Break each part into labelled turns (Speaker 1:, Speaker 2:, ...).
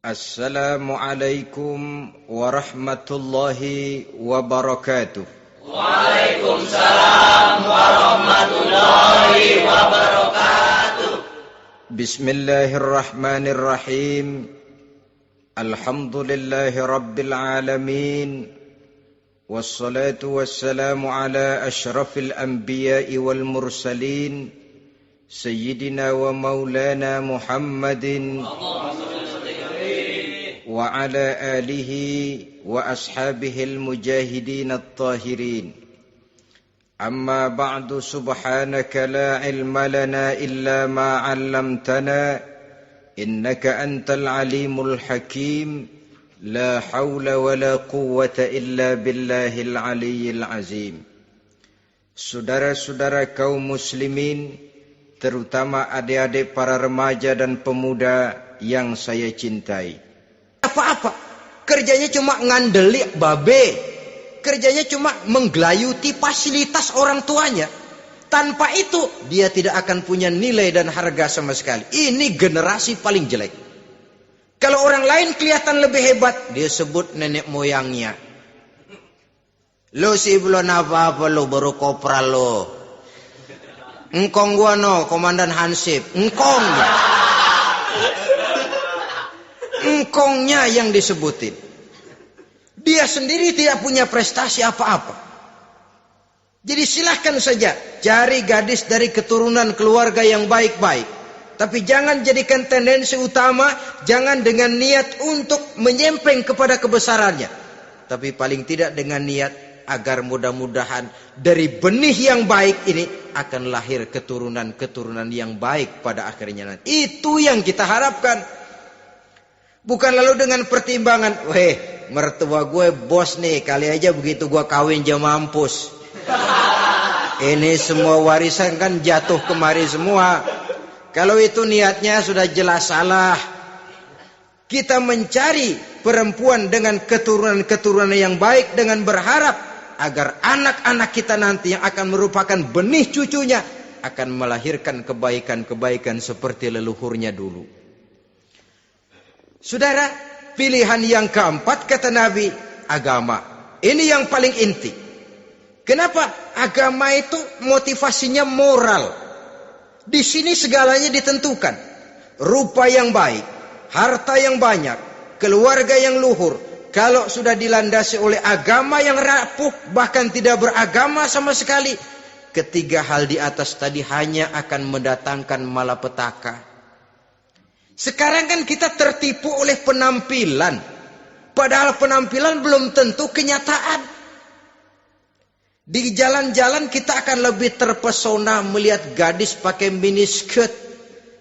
Speaker 1: Assalamualaikum warahmatullahi wabarakatuh.
Speaker 2: Waalaikumsalam warahmatullahi wabarakatuh.
Speaker 1: Bismillahirrahmanirrahim. Alhamdulillahi rabbil alamin. Wassalatu wassalamu ala ashrafil anbiya'i wal mursalin. Sayyidina wa maulana Muhammadin wa ala alihi wa ashabihil mujahidin at-tahirin. Amma ba'du, subhanaka la ilma lana illa ma 'allamtana innaka antal alimul hakim. La hawla wa la quwwata illa billahil aliyyil azim. Saudara-saudara kaum muslimin, terutama adik-adik para remaja dan pemuda yang saya cintai. Apa-apa, kerjanya cuma ngandeli babe, kerjanya cuma menggelayuti fasilitas orang tuanya. Tanpa itu dia tidak akan punya nilai dan harga sama sekali. Ini generasi paling jelek. Kalau orang lain kelihatan lebih hebat, dia sebut nenek moyangnya. Lo sih belum apa-apa, lo baru kopral lo. Engkong gua no, Komandan Hansip. Engkongnya yang disebutin. Dia sendiri tidak punya prestasi apa-apa. Jadi silahkan saja cari gadis dari keturunan keluarga yang baik-baik. Tapi jangan jadikan tendensi utama, jangan dengan niat untuk menyempeng kepada kebesarannya. Tapi paling tidak dengan niat agar mudah-mudahan dari benih yang baik ini akan lahir keturunan-keturunan yang baik pada akhirnya nanti. Itu yang kita harapkan. Bukan lalu dengan pertimbangan, weh mertua gue bos nih, kali aja begitu gue kawin dia mampus. Ini semua warisan kan jatuh kemari semua. Kalau itu niatnya sudah jelas salah. Kita mencari perempuan dengan keturunan-keturunan yang baik dengan berharap agar anak-anak kita nanti yang akan merupakan benih cucunya akan melahirkan kebaikan-kebaikan seperti leluhurnya dulu. Saudara, pilihan yang keempat kata Nabi, agama. Ini yang paling inti. Kenapa? Agama itu motivasinya moral. Di sini segalanya ditentukan. Rupa yang baik, harta yang banyak, keluarga yang luhur. Kalau sudah dilandasi oleh agama yang rapuh, bahkan tidak beragama sama sekali, ketiga hal di atas tadi hanya akan mendatangkan malapetaka. Sekarang kan kita tertipu oleh penampilan. Padahal penampilan belum tentu kenyataan. Di jalan-jalan kita akan lebih terpesona melihat gadis pakai miniskirt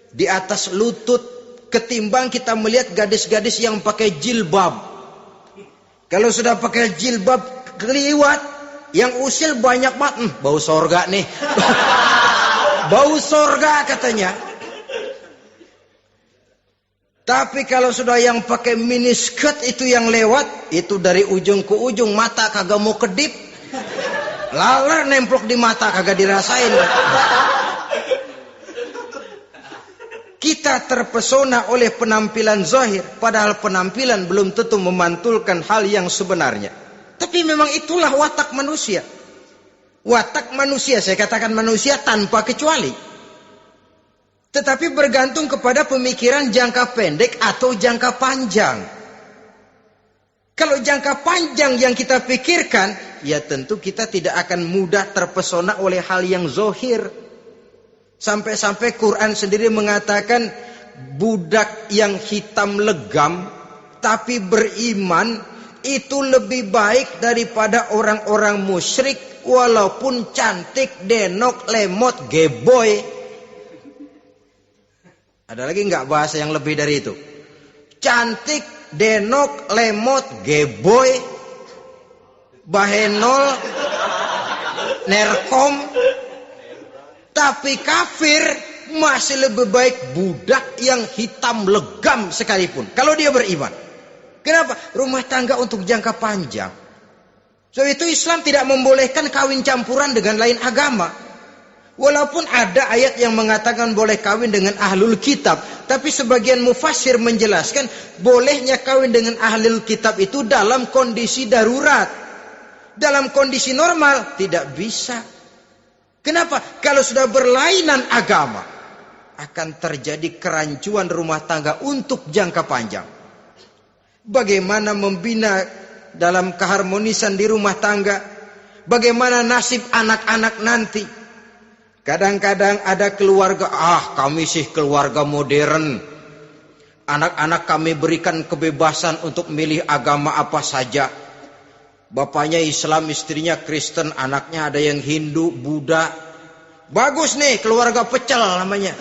Speaker 1: di atas lutut ketimbang kita melihat gadis-gadis yang pakai jilbab. Kalau sudah pakai jilbab keliwat, yang usil banyak banget. Bau sorga nih. Bau sorga katanya. Tapi kalau sudah yang pakai miniskirt itu yang lewat, itu dari ujung ke ujung mata kagak mau kedip. Laler nemplok di mata kagak dirasain. Kita terpesona oleh penampilan zahir, padahal penampilan belum tentu memantulkan hal yang sebenarnya. Tapi memang itulah watak manusia. Watak manusia, saya katakan manusia tanpa kecuali. Tetapi bergantung kepada pemikiran jangka pendek atau jangka panjang. Kalau jangka panjang yang kita pikirkan, ya tentu kita tidak akan mudah terpesona oleh hal yang zohir. Sampai-sampai Quran sendiri mengatakan, budak yang hitam legam tapi beriman itu lebih baik daripada orang-orang musyrik walaupun cantik, denok, lemot, geboy. Ada lagi nggak bahasa yang lebih dari itu? Cantik, denok, lemot, geboy, bahenol, nerkom. Tapi kafir masih lebih baik budak yang hitam legam sekalipun. Kalau dia beriman. Kenapa? Rumah tangga untuk jangka panjang. Sebab itu Islam tidak membolehkan kawin campuran dengan lain agama. Walaupun ada ayat yang mengatakan boleh kawin dengan ahlul kitab, Tapi sebagian mufassir menjelaskan bolehnya kawin dengan ahlul kitab itu dalam kondisi darurat. Dalam kondisi normal tidak bisa. Kenapa? Kalau sudah berlainan agama, akan terjadi kerancuan rumah tangga untuk jangka panjang. Bagaimana membina dalam keharmonisan di rumah tangga? Bagaimana nasib anak-anak nanti? Kadang-kadang ada keluarga, kami sih keluarga modern. Anak-anak kami berikan kebebasan untuk milih agama apa saja. Bapaknya Islam, istrinya Kristen, anaknya ada yang Hindu, Buddha. Bagus nih, keluarga pecel namanya.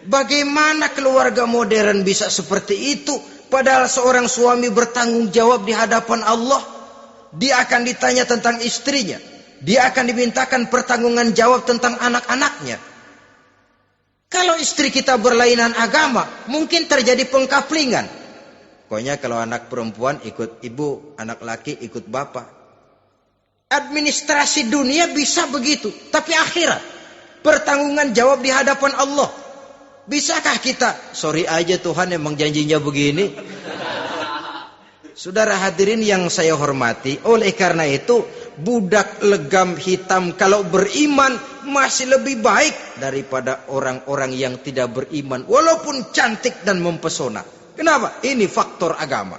Speaker 1: Bagaimana keluarga modern bisa seperti itu? Padahal seorang suami bertanggung jawab di hadapan Allah. Dia akan ditanya tentang istrinya. Dia akan dimintakan pertanggungan jawab tentang anak-anaknya. Kalau istri kita berlainan agama, mungkin terjadi pengkaplingan. Pokoknya kalau anak perempuan ikut ibu, anak laki ikut bapak. Administrasi dunia bisa begitu. Tapi akhirat, pertanggungan jawab di hadapan Allah. Bisakah kita? Sorry aja Tuhan emang janjinya begini. Saudara hadirin yang saya hormati, oleh karena itu budak legam hitam kalau beriman masih lebih baik daripada orang-orang yang tidak beriman walaupun cantik dan mempesona. Kenapa? Ini faktor agama.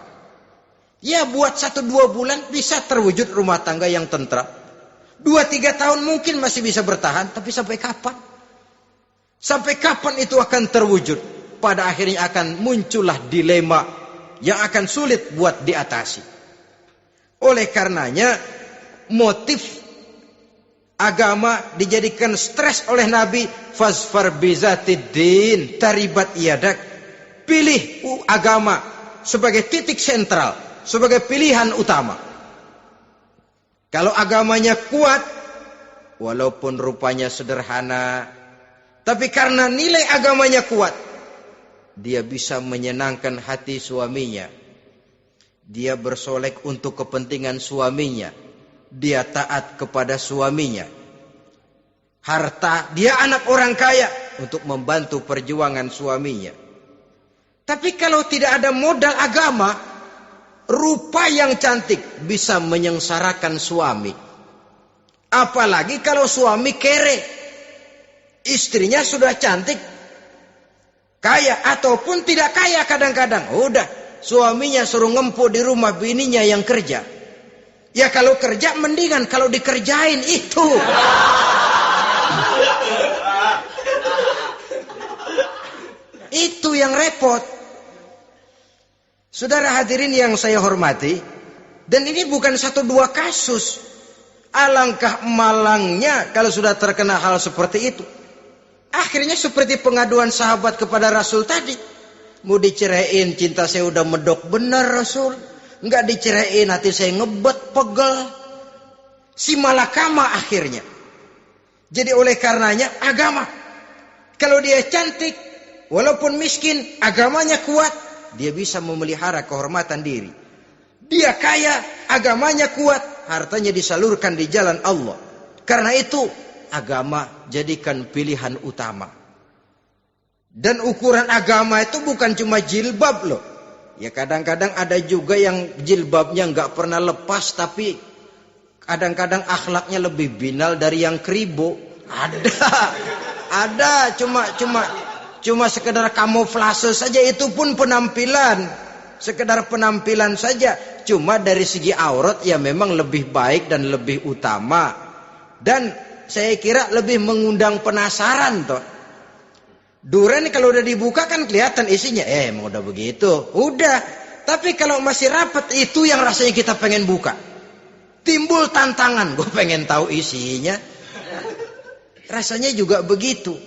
Speaker 1: Ya buat 1-2 bulan bisa terwujud rumah tangga yang tentram. 2-3 tahun mungkin masih bisa bertahan, tapi sampai kapan? Sampai kapan itu akan terwujud? Pada akhirnya akan muncullah dilema yang akan sulit buat diatasi. Oleh karenanya motif agama dijadikan stres oleh Nabi. Fasfar bizatiddin taribat yadak. Pilih agama sebagai titik sentral, sebagai pilihan utama. Kalau agamanya kuat, walaupun rupanya sederhana, tapi karena nilai agamanya kuat, dia bisa menyenangkan hati suaminya. Dia bersolek untuk kepentingan suaminya. Dia taat kepada suaminya. Harta, dia anak orang kaya untuk membantu perjuangan suaminya. Tapi kalau tidak ada modal agama, rupa yang cantik bisa menyengsarakan suami. Apalagi kalau suami kere. Istrinya sudah cantik, kaya ataupun tidak kaya kadang-kadang. Udah, suaminya suruh ngempuk di rumah bininya yang kerja. Ya kalau kerja mendingan kalau dikerjain itu. Itu yang repot. Saudara hadirin yang saya hormati, dan ini bukan 1-2 kasus. Alangkah malangnya kalau sudah terkena hal seperti itu. Akhirnya seperti pengaduan sahabat kepada Rasul tadi. Mau diceraiin, cinta saya udah medok benar Rasul. Enggak diceraiin, hati saya ngebet, pegel. Si malakama akhirnya. Jadi oleh karenanya agama. Kalau dia cantik, walaupun miskin, agamanya kuat, dia bisa memelihara kehormatan diri. Dia kaya, agamanya kuat, hartanya disalurkan di jalan Allah. Karena itu agama jadikan pilihan utama. Dan ukuran agama itu bukan cuma jilbab loh. Ya kadang-kadang ada juga yang jilbabnya nggak pernah lepas, tapi kadang-kadang akhlaknya lebih binal dari yang kribo. Ada cuma sekedar kamuflase saja, itu pun penampilan. Sekedar penampilan saja. Cuma dari segi aurat ya memang lebih baik dan lebih utama. Dan saya kira lebih mengundang penasaran toh. Duren kalau udah dibuka kan kelihatan isinya. Emang udah begitu. Udah. Tapi kalau masih rapat, itu yang rasanya kita pengen buka. Timbul tantangan. Gue pengen tahu isinya. Rasanya juga begitu.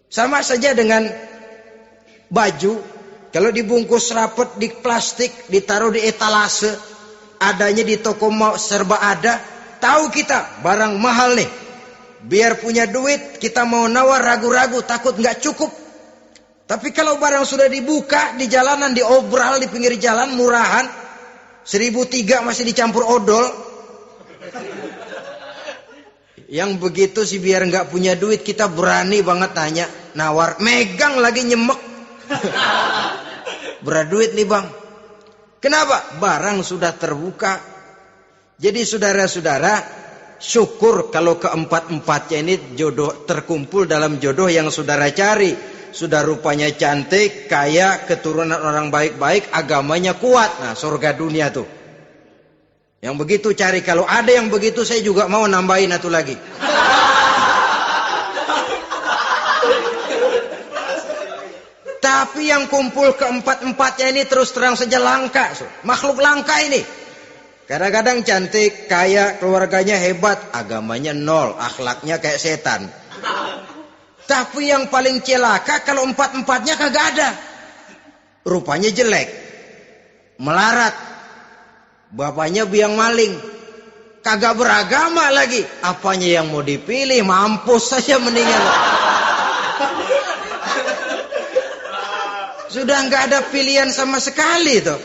Speaker 1: Sama saja dengan baju. Kalau dibungkus rapat di plastik, ditaruh di etalase, adanya di toko mau serba ada. Tahu kita barang mahal nih. Biar punya duit, kita mau nawar ragu-ragu, takut nggak cukup. Tapi kalau barang sudah dibuka di jalanan, diobral di pinggir jalan, murahan, 1.003 masih dicampur odol. Yang begitu sih biar nggak punya duit kita berani banget tanya, nawar, megang lagi nyemek. Berat duit nih bang. Kenapa? Barang sudah terbuka. Jadi saudara-saudara, syukur kalau keempat-empatnya ini jodoh terkumpul dalam jodoh yang saudara cari. Sudah rupanya cantik, kaya, keturunan orang baik-baik, agamanya kuat. Nah, surga dunia tuh. Yang begitu cari. Kalau ada yang begitu saya juga mau nambahin satu lagi. Tapi yang kumpul keempat-empatnya ini terus terang saja langka. Makhluk langka ini. Kadang-kadang cantik, kaya, keluarganya hebat, agamanya nol, akhlaknya kayak setan. Tapi yang paling celaka kalau empat-empatnya kagak ada. Rupanya jelek, melarat, bapaknya biang maling, kagak beragama lagi. Apanya yang mau dipilih? Mampus saja mendingan. Sudah nggak ada pilihan sama sekali tuh.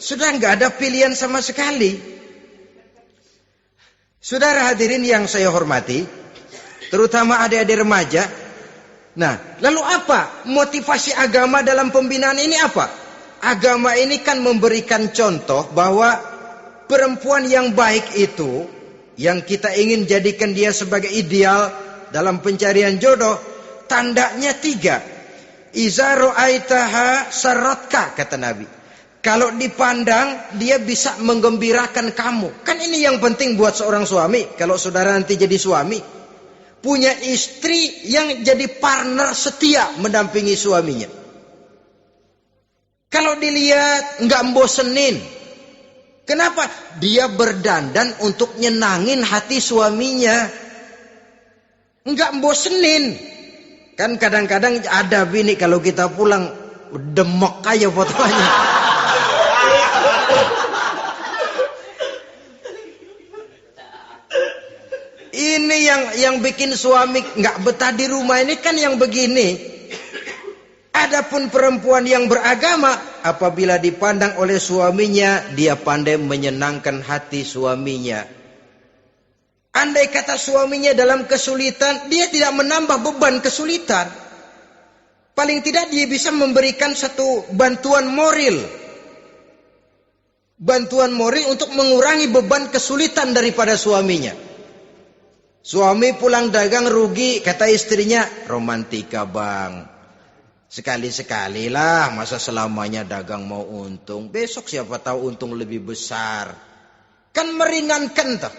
Speaker 1: Sudah nggak ada pilihan sama sekali. Saudara hadirin yang saya hormati, terutama adik-adik remaja. Nah, lalu apa motivasi agama dalam pembinaan ini apa? Agama ini kan memberikan contoh bahwa perempuan yang baik itu, yang kita ingin jadikan dia sebagai ideal dalam pencarian jodoh, tandanya 3. Iza ra'aitaha saratka, kata Nabi. Kalau dipandang dia bisa menggembirakan kamu. Kan ini yang penting buat seorang suami. Kalau saudara nanti jadi suami, punya istri yang jadi partner setia mendampingi suaminya. Kalau dilihat nggak bosenin. Kenapa? Dia berdandan untuk nyenangin hati suaminya. Nggak bosenin. Kan kadang-kadang ada bini kalau kita pulang demek aja fotonya. Ini yang bikin suami nggak betah di rumah ini kan yang begini. Adapun perempuan yang beragama, apabila dipandang oleh suaminya, dia pandai menyenangkan hati suaminya. Andai kata suaminya dalam kesulitan, dia tidak menambah beban kesulitan. Paling tidak dia bisa memberikan satu bantuan moral. Bantuan moral untuk mengurangi beban kesulitan daripada suaminya. Suami pulang dagang rugi, kata istrinya, romantika bang. Sekali-sekali lah, masa selamanya dagang mau untung. Besok siapa tahu untung lebih besar. Kan meringankan tuh.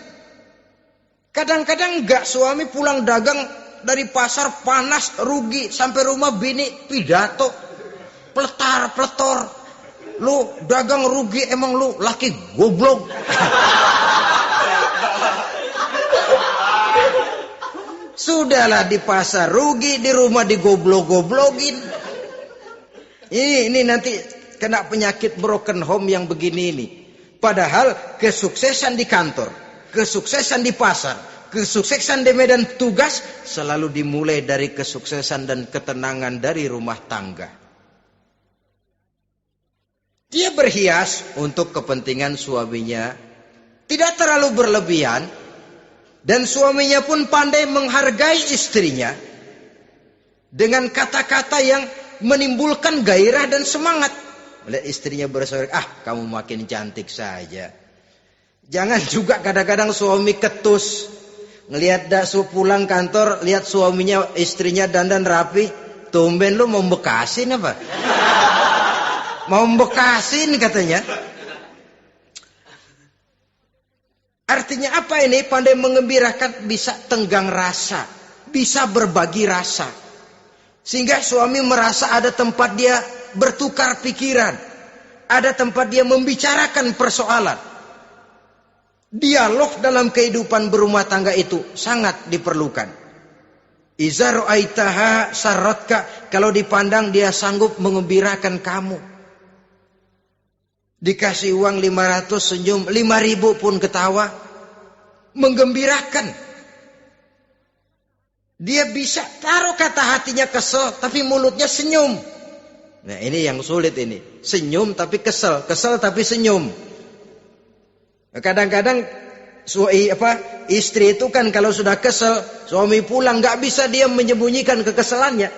Speaker 1: Kadang-kadang enggak, suami pulang dagang dari pasar panas, rugi, sampai rumah bini pidato, pletar-pletor. Lu dagang rugi, emang lu laki goblok. Sudahlah di pasar rugi, di rumah digoblok-goblokin. Ini nanti kena penyakit broken home yang begini ini. Padahal kesuksesan di kantor, kesuksesan di pasar, kesuksesan di medan tugas selalu dimulai dari kesuksesan dan ketenangan dari rumah tangga. Dia berhias untuk kepentingan suaminya, tidak terlalu berlebihan, dan suaminya pun pandai menghargai istrinya dengan kata-kata yang menimbulkan gairah dan semangat. Melihat istrinya bersorak, kamu makin cantik saja. Jangan juga kadang-kadang suami ketus. Ngelihat daksu pulang kantor, lihat suaminya, istrinya dandan rapi. Tumben lu mau bekasin apa? Mau bekasin katanya. Artinya apa ini? Pandai mengembirakan, bisa tenggang rasa, bisa berbagi rasa. Sehingga suami merasa ada tempat dia bertukar pikiran, ada tempat dia membicarakan persoalan. Dialog dalam kehidupan berumah tangga itu sangat diperlukan. Iza ra'aitaha sarratka, kalau dipandang dia sanggup mengembirakan kamu. Dikasih uang 500 senyum, 5.000 pun ketawa, menggembirakan. Dia bisa taruh kata hatinya kesel, tapi mulutnya senyum. Nah ini yang sulit ini. Senyum tapi kesel, kesel tapi senyum. Kadang-kadang Istri itu kan kalau sudah kesel, suami pulang nggak bisa dia menyembunyikan kekesalannya.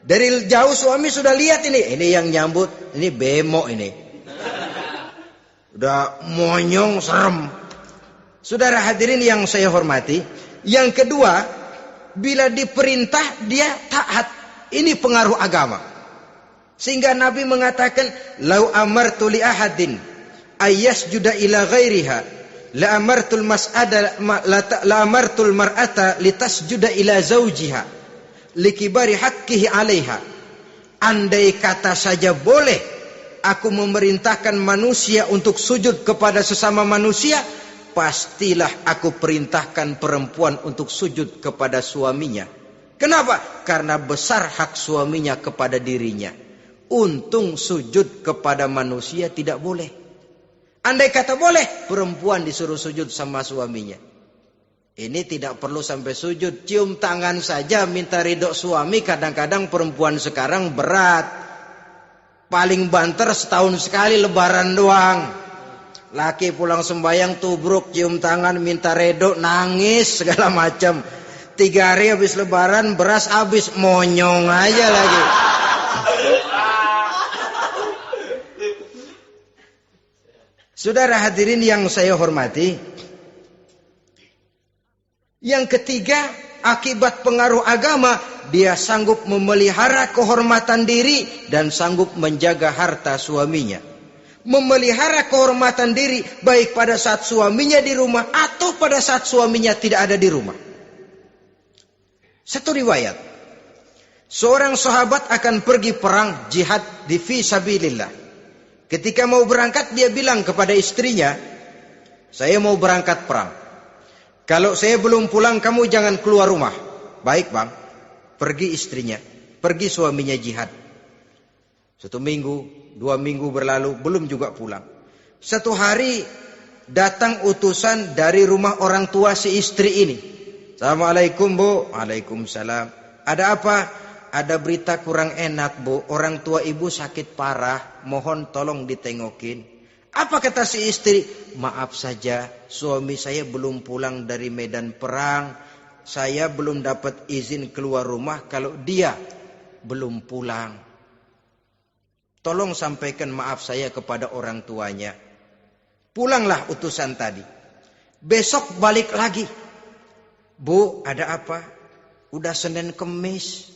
Speaker 1: Dari jauh suami sudah lihat ini yang nyambut, ini bemo ini. Udah monyong serem. Saudara hadirin yang saya hormati, yang kedua, bila diperintah dia taat. Ini pengaruh agama. Sehingga Nabi mengatakan, "Lau amartu li ahadin ayyasjuda ila ghairiha, la amartul mar'ata litasjuda ila zawjiha likibari haqqihi 'alaiha." Andai kata saja boleh aku memerintahkan manusia untuk sujud kepada sesama manusia, pastilah aku perintahkan perempuan untuk sujud kepada suaminya. Kenapa? Karena besar hak suaminya kepada dirinya. Untung sujud kepada manusia tidak boleh. Andai kata boleh, perempuan disuruh sujud sama suaminya. Ini tidak perlu sampai sujud, cium tangan saja minta ridho suami. Kadang-kadang perempuan sekarang berat. Paling banter setahun sekali lebaran doang. Laki pulang sembahyang tubruk, cium tangan minta ridho, nangis segala macam. 3 hari habis lebaran beras habis, monyong aja lagi. Saudara hadirin yang saya hormati, yang ketiga, akibat pengaruh agama, dia sanggup memelihara kehormatan diri dan sanggup menjaga harta suaminya. Memelihara kehormatan diri baik pada saat suaminya di rumah atau pada saat suaminya tidak ada di rumah. Satu riwayat, seorang sahabat akan pergi perang jihad di fi sabilillah. Ketika mau berangkat dia bilang kepada istrinya, "Saya mau berangkat perang. Kalau saya belum pulang kamu jangan keluar rumah." "Baik bang." Pergi istrinya, pergi suaminya jihad. 1 minggu, 2 minggu berlalu, belum juga pulang. Satu hari datang utusan dari rumah orang tua si istri ini. "Assalamualaikum bu." "Waalaikumsalam." "Ada apa?" "Ada berita kurang enak bu, orang tua ibu sakit parah, mohon tolong ditengokin." Apa kata si istri? "Maaf saja, suami saya belum pulang dari medan perang. Saya belum dapat izin keluar rumah kalau dia belum pulang. Tolong sampaikan maaf saya kepada orang tuanya." Pulanglah utusan tadi. Besok balik lagi. "Bu, ada apa?" "Udah Senin Kemis.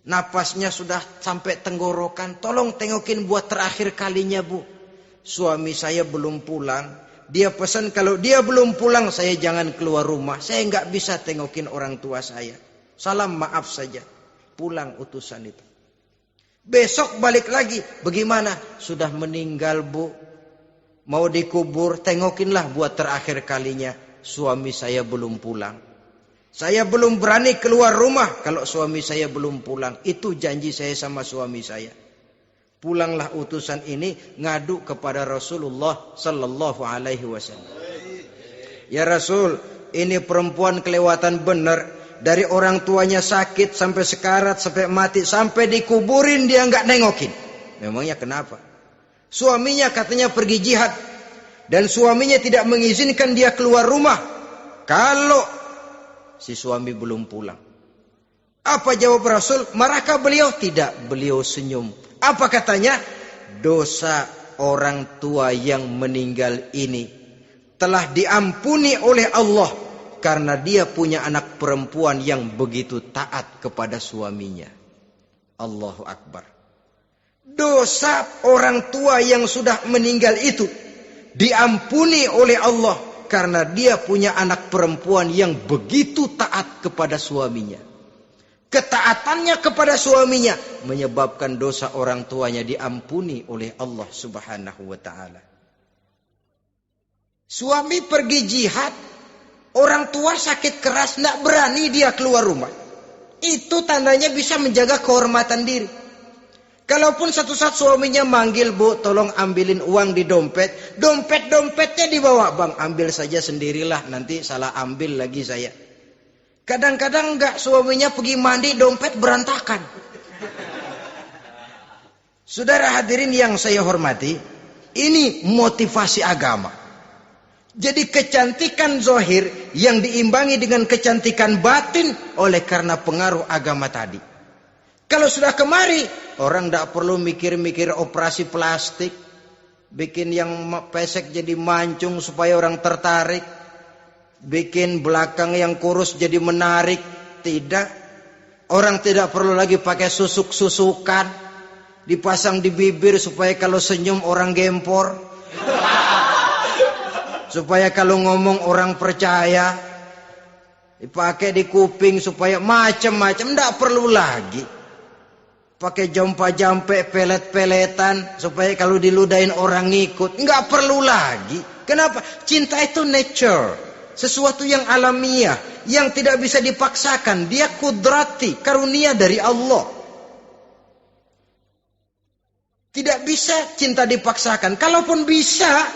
Speaker 1: Napasnya sudah sampai tenggorokan. Tolong tengokin buat terakhir kalinya bu. Suami saya belum pulang. Dia pesan kalau dia belum pulang saya jangan keluar rumah. Saya nggak bisa tengokin orang tua saya. Salam maaf saja." Pulang utusan itu. Besok balik lagi. "Bagaimana?" "Sudah meninggal bu. Mau dikubur, tengokinlah buat terakhir kalinya. Suami saya belum pulang. Saya belum berani keluar rumah kalau suami saya belum pulang. Itu janji saya sama suami saya." Pulanglah utusan ini ngadu kepada Rasulullah sallallahu alaihi wasallam. "Ya Rasul, ini perempuan kelewatan benar. Dari orang tuanya sakit sampai sekarat, sampai mati, sampai dikuburin dia nggak nengokin." "Memangnya kenapa?" "Suaminya katanya pergi jihad dan suaminya tidak mengizinkan dia keluar rumah kalau si suami belum pulang." Apa jawab Rasul? Marahkah beliau? Tidak, beliau senyum. Apa katanya? "Dosa orang tua yang meninggal ini telah diampuni oleh Allah karena dia punya anak perempuan yang begitu taat kepada suaminya." Allahu Akbar. Dosa orang tua yang sudah meninggal itu diampuni oleh Allah karena dia punya anak perempuan yang begitu taat kepada suaminya. Ketaatannya kepada suaminya menyebabkan dosa orang tuanya diampuni oleh Allah Subhanahu wa ta'ala. Suami pergi jihad, orang tua sakit keras, tidak berani dia keluar rumah. Itu tandanya bisa menjaga kehormatan diri. Kalaupun satu saat suaminya manggil, "Bu, tolong ambilin uang di dompet." Dompetnya dibawa, "Bang, ambil saja sendirilah, nanti salah ambil lagi saya." Kadang-kadang enggak, suaminya pergi mandi, dompet berantakan. Saudara hadirin yang saya hormati, ini motivasi agama. Jadi kecantikan zohir yang diimbangi dengan kecantikan batin oleh karena pengaruh agama tadi. Kalau sudah kemari, orang tidak perlu mikir-mikir operasi plastik, bikin yang pesek jadi mancung supaya orang tertarik, bikin belakang yang kurus jadi menarik. Tidak. Orang tidak perlu lagi pakai susuk-susukan, dipasang di bibir supaya kalau senyum orang gempor, supaya kalau ngomong orang percaya, dipakai di kuping supaya macam-macam. Tidak perlu lagi pakai jompa-jampe, pelet-peletan supaya kalau diludahin orang ngikut. Nggak perlu lagi. Kenapa? Cinta itu nature, sesuatu yang alamiah, yang tidak bisa dipaksakan. Dia kudrati, karunia dari Allah. Tidak bisa cinta dipaksakan. Kalaupun bisa,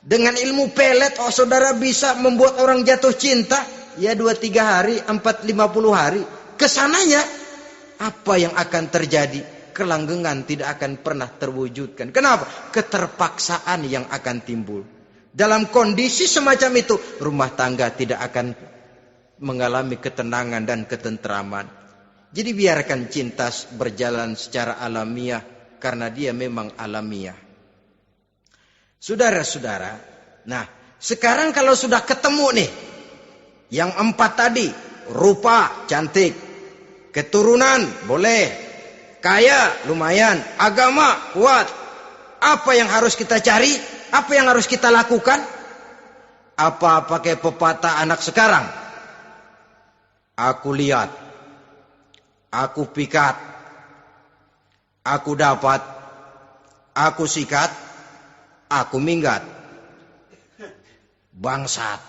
Speaker 1: dengan ilmu pelet, saudara bisa membuat orang jatuh cinta. Ya 2-3 hari, 4-50 hari. Kesananya, apa yang akan terjadi? Kelanggengan tidak akan pernah terwujudkan. Kenapa? Keterpaksaan yang akan timbul. Dalam kondisi semacam itu, rumah tangga tidak akan mengalami ketenangan dan ketentraman. Jadi biarkan cinta berjalan secara alamiah, karena dia memang alamiah. Saudara-saudara, nah sekarang kalau sudah ketemu nih, yang 4 tadi, rupa cantik, keturunan boleh, kaya lumayan, agama kuat. Apa yang harus kita cari? Apa yang harus kita lakukan? Apa pakai pepatah anak sekarang? Aku lihat, aku pikat, aku dapat, aku sikat, aku minggat. Bangsat.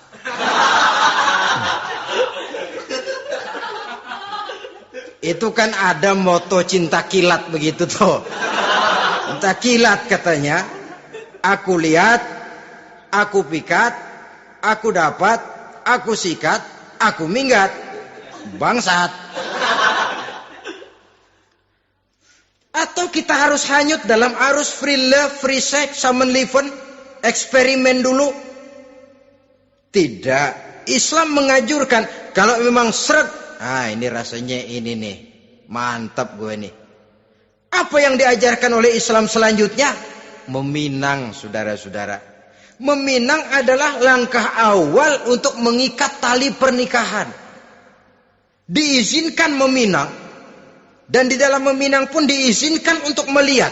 Speaker 1: Itu kan ada moto cinta kilat begitu tuh. Cinta kilat katanya. Aku lihat, aku pikat, aku dapat, aku sikat, aku minggat. Bangsat. Atau kita harus hanyut dalam arus free love, free sex, summon living, eksperimen dulu? Tidak. Islam mengajurkan kalau memang seret, ini rasanya ini nih, mantap gue nih. Apa yang diajarkan oleh Islam selanjutnya? Meminang, saudara-saudara. Meminang adalah langkah awal untuk mengikat tali pernikahan. Diizinkan meminang, dan di dalam meminang pun diizinkan untuk melihat.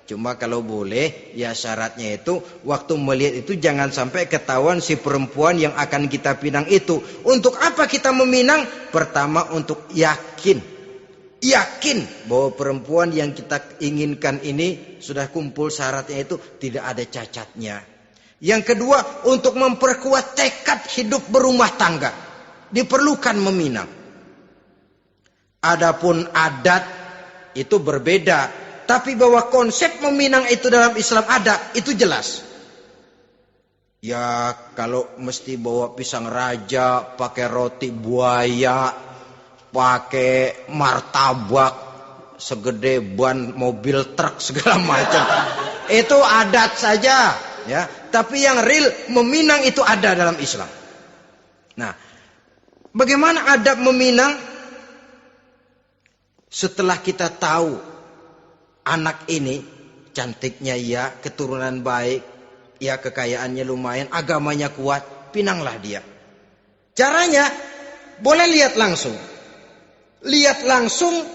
Speaker 1: Cuma kalau boleh, ya syaratnya itu waktu melihat itu jangan sampai ketahuan si perempuan yang akan kita pinang itu. Untuk apa kita meminang? Pertama untuk yakin bahwa perempuan yang kita inginkan ini sudah kumpul syaratnya itu, tidak ada cacatnya. Yang kedua, untuk memperkuat tekad hidup berumah tangga, diperlukan meminang. Adapun adat itu berbeda. Tapi bahwa konsep meminang itu dalam Islam ada, itu jelas. Ya kalau mesti bawa pisang raja, pakai roti buaya, pakai martabak segede ban mobil truk segala macam, itu adat saja, ya. Tapi yang real meminang itu ada dalam Islam. Nah, bagaimana adab meminang? Setelah kita tahu anak ini cantiknya ya, keturunan baik, ya kekayaannya lumayan, agamanya kuat, pinanglah dia. Caranya boleh lihat langsung. Lihat langsung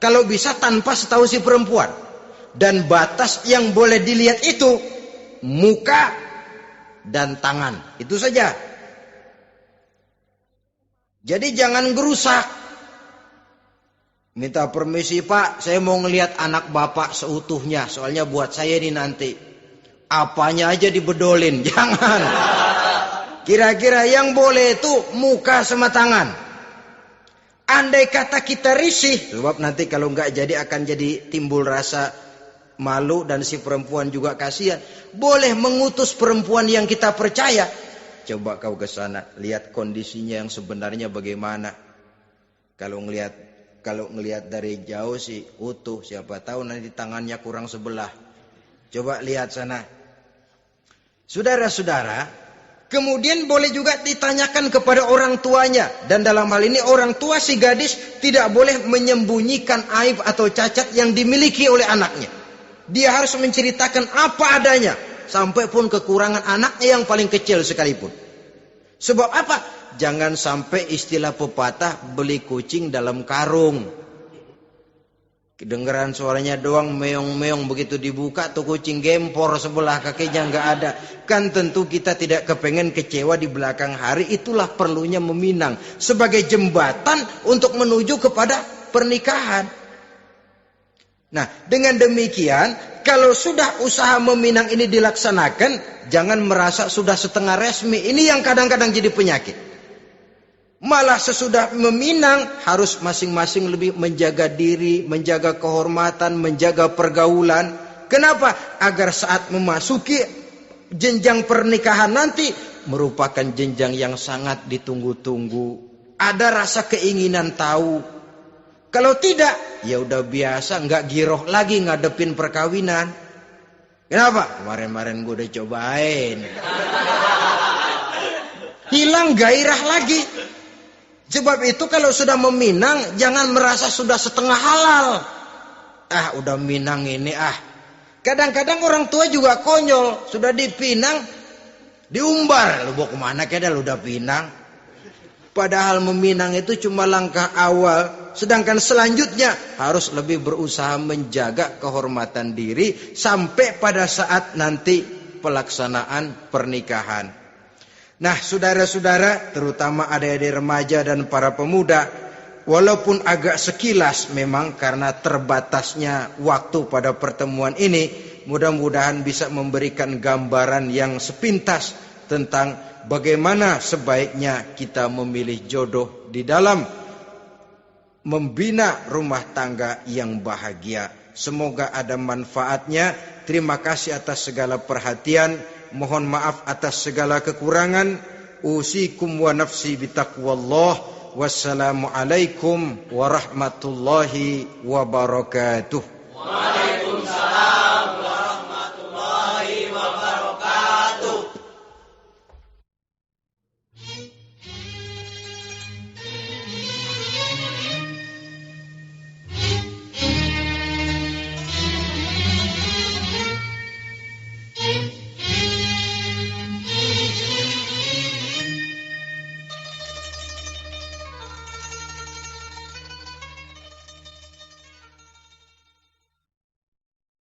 Speaker 1: kalau bisa tanpa setahu si perempuan. Dan batas yang boleh dilihat itu muka dan tangan. Itu saja. Jadi jangan gerusak. Minta permisi Pak, saya mau ngelihat anak Bapak seutuhnya. Soalnya buat saya ini nanti. Apanya aja dibedolin, jangan. Kira-kira yang boleh itu muka sama tangan. Andai kata kita risih, sebab nanti kalau nggak jadi akan jadi timbul rasa malu dan si perempuan juga kasihan. Boleh mengutus perempuan yang kita percaya. Coba kau ke sana, lihat kondisinya yang sebenarnya bagaimana. Kalau ngelihat dari jauh sih utuh, siapa tahu nanti tangannya kurang sebelah. Coba lihat sana. Saudara-saudara, kemudian boleh juga ditanyakan kepada orang tuanya. Dan dalam hal ini orang tua si gadis tidak boleh menyembunyikan aib atau cacat yang dimiliki oleh anaknya. Dia harus menceritakan apa adanya, sampai pun kekurangan anaknya yang paling kecil sekalipun. Sebab apa? Jangan sampai istilah pepatah beli kucing dalam karung. Kedengeran suaranya doang meong-meong, begitu dibuka tuh kucing gempor sebelah kakinya nggak ada. Kan tentu kita tidak kepengen kecewa di belakang hari. Itulah perlunya meminang sebagai jembatan untuk menuju kepada pernikahan. Nah, dengan demikian, kalau sudah usaha meminang ini dilaksanakan, jangan merasa sudah setengah resmi. Ini yang kadang-kadang jadi penyakit. Malah sesudah meminang harus masing-masing lebih menjaga diri, menjaga kehormatan, menjaga pergaulan. Kenapa? Agar saat memasuki jenjang pernikahan nanti merupakan jenjang yang sangat ditunggu-tunggu. Ada rasa keinginan tahu. Kalau tidak, ya udah biasa, nggak giroh lagi ngadepin perkawinan. Kenapa? Kemarin-kemarin gue udah cobain. Hilang gairah lagi. Sebab itu kalau sudah meminang, jangan merasa sudah setengah halal. Udah minang ini Kadang-kadang orang tua juga konyol. Sudah dipinang, diumbar. Lu mau kemana keda lu udah pinang? Padahal meminang itu cuma langkah awal. Sedangkan selanjutnya harus lebih berusaha menjaga kehormatan diri sampai pada saat nanti pelaksanaan pernikahan. Nah, saudara-saudara, terutama adik-adik remaja dan para pemuda, walaupun agak sekilas memang karena terbatasnya waktu pada pertemuan ini, mudah-mudahan bisa memberikan gambaran yang sepintas tentang bagaimana sebaiknya kita memilih jodoh di dalam membina rumah tangga yang bahagia. Semoga ada manfaatnya. Terima kasih atas segala perhatian. Mohon maaf atas segala kekurangan. Usikum wa nafsi bitaqwallah. Wassalamualaikum warahmatullahi wabarakatuh.